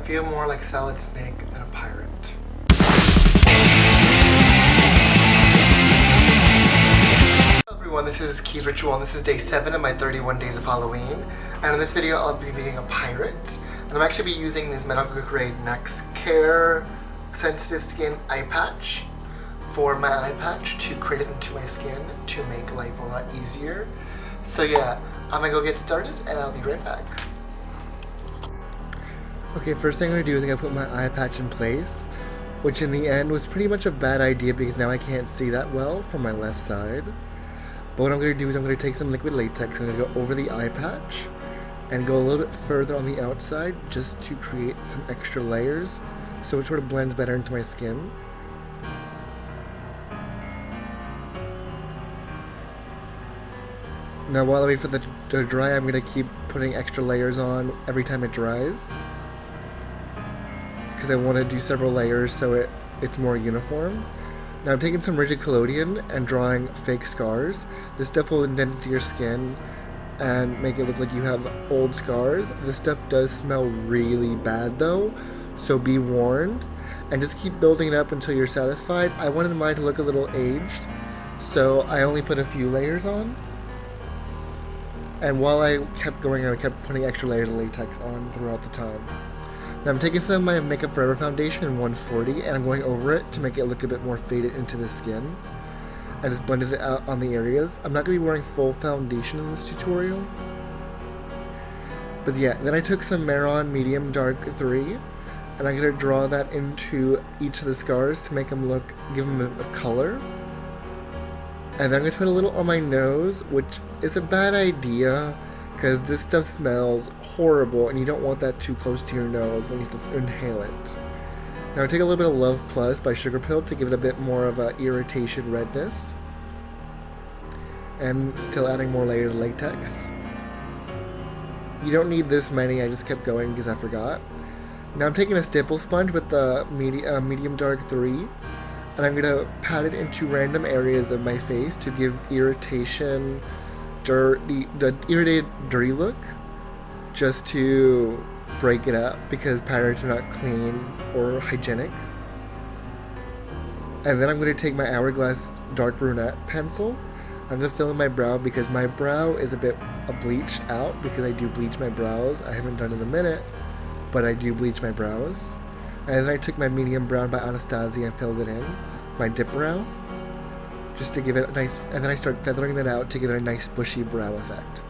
feel more like Solid Snake than a pirate. Hello everyone, this is Key's Ritual and this is day 7 of my 31 days of Halloween. And in this video I'll be being a pirate. And I'm actually be using this Medical Grade Next Care Sensitive Skin Eye Patch for my eye patch to create it into my skin to make life a lot easier. So yeah, I'm gonna go get started and I'll be right back. Okay, first thing I'm gonna do is I'm gonna put my eye patch in place, which in the end was pretty much a bad idea because now I can't see that well from my left side. But what I'm gonna do is I'm gonna take some liquid latex, I'm gonna go over the eye patch and go a little bit further on the outside just to create some extra layers so it sort of blends better into my skin. Now while I wait for the to dry, I'm going to keep putting extra layers on every time it dries, because I want to do several layers so it's more uniform. Now I'm taking some rigid collodion and drawing fake scars. This stuff will indent into your skin and make it look like you have old scars. This stuff does smell really bad though, so be warned. And just keep building it up until you're satisfied. I wanted mine to look a little aged, so I only put a few layers on. And while I kept going, I kept putting extra layers of latex on throughout the time. Now I'm taking some of my Makeup Forever foundation in 140 and I'm going over it to make it look a bit more faded into the skin. I just blended it out on the areas. I'm not going to be wearing full foundation in this tutorial. But yeah, then I took some Marron Medium Dark 3 and I'm going to draw that into each of the scars to make them look, give them a color. And then I'm going to put a little on my nose, which is a bad idea because this stuff smells horrible and you don't want that too close to your nose when you just inhale it. Now I take a little bit of Love Plus by Sugar Pill to give it a bit more of a irritation redness. And still adding more layers of latex. You don't need this many, I just kept going because I forgot. Now I'm taking a stipple sponge with the Medium Dark 3. And I'm going to pat it into random areas of my face to give irritation, the irritated, dirty look, just to break it up because pirates are not clean or hygienic. And then I'm going to take my Hourglass Dark Brunette pencil. I'm going to fill in my brow because my brow is a bit bleached out because I do bleach my brows. I haven't done it in a minute, but I do bleach my brows. And then I took my medium brown by Anastasia and filled it in, my dip brow, just to give it a nice, and then I start feathering that out to give it a nice bushy brow effect.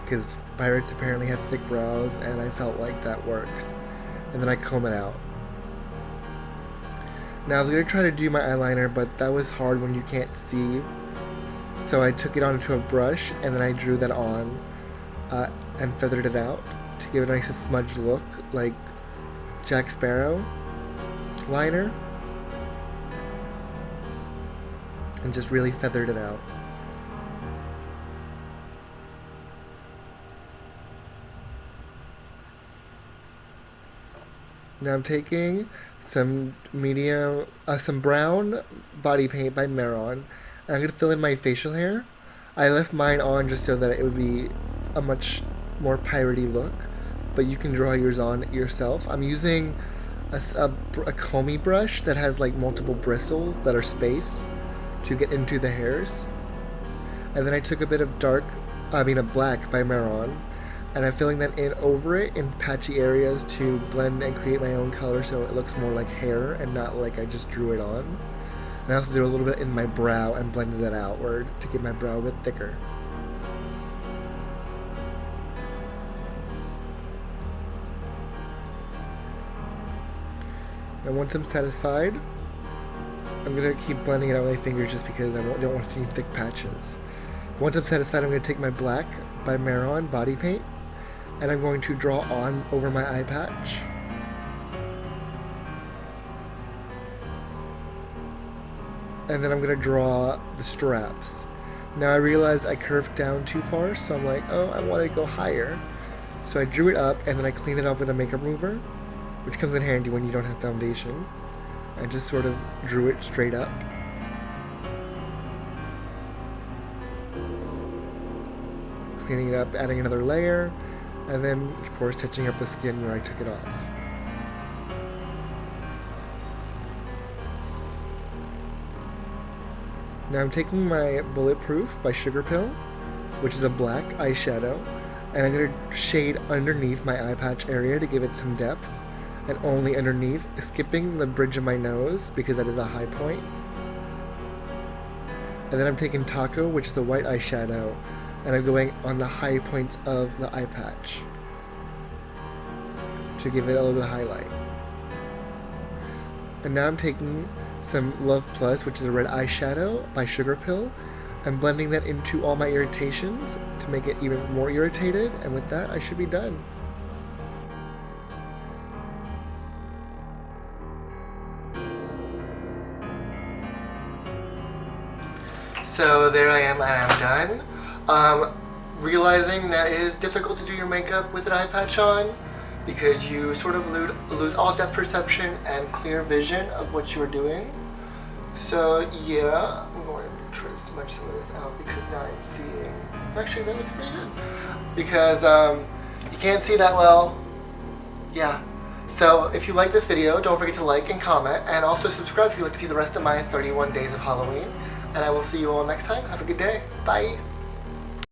Because pirates apparently have thick brows, and I felt like that works. And then I comb it out. Now I was going to try to do my eyeliner, but that was hard when you can't see. So I took it onto a brush, and then I drew that on, and feathered it out to give it a nice smudged look, like Jack Sparrow liner, and just really feathered it out. Now I'm taking some some brown body paint by Marron, and I'm going to fill in my facial hair. I left mine on just so that it would be a much more piratey look, but you can draw yours on yourself. I'm using a combie brush that has like multiple bristles that are spaced to get into the hairs. And then I took a bit of black by Marron, and I'm filling that in over it in patchy areas to blend and create my own color so it looks more like hair and not like I just drew it on. And I also did a little bit in my brow and blended that outward to get my brow a bit thicker. And once I'm satisfied, I'm going to keep blending it out with my fingers just because I don't want any thick patches. Once I'm satisfied, I'm going to take my black by Marron body paint, and I'm going to draw on over my eye patch. And then I'm going to draw the straps. Now I realize I curved down too far, so I'm like, oh, I want to go higher. So I drew it up, and then I cleaned it off with a makeup remover, which comes in handy when you don't have foundation. I just sort of drew it straight up. Cleaning it up, adding another layer, And then, of course, touching up the skin where I took it off. Now I'm taking my Bulletproof by Sugar Pill, which is a black eyeshadow, and I'm going to shade underneath my eye patch area to give it some depth, and only underneath, skipping the bridge of my nose because that is a high point. And then I'm taking Taco, which is the white eyeshadow, and I'm going on the high points of the eye patch to give it a little bit of highlight. And now I'm taking some Love Plus, which is a red eyeshadow by Sugar Pill, and blending that into all my irritations to make it even more irritated, and with that I should be done. So there I am, and I'm done. Realizing that it is difficult to do your makeup with an eye patch on because you sort of lose all depth perception and clear vision of what you are doing. So yeah, I'm going to try to smudge some of this out because now I'm seeing, actually that looks pretty good. Because you can't see that well. Yeah. So if you like this video, don't forget to like and comment, and also subscribe if you'd like to see the rest of my 31 days of Halloween. And I will see you all next time. Have a good day. Bye.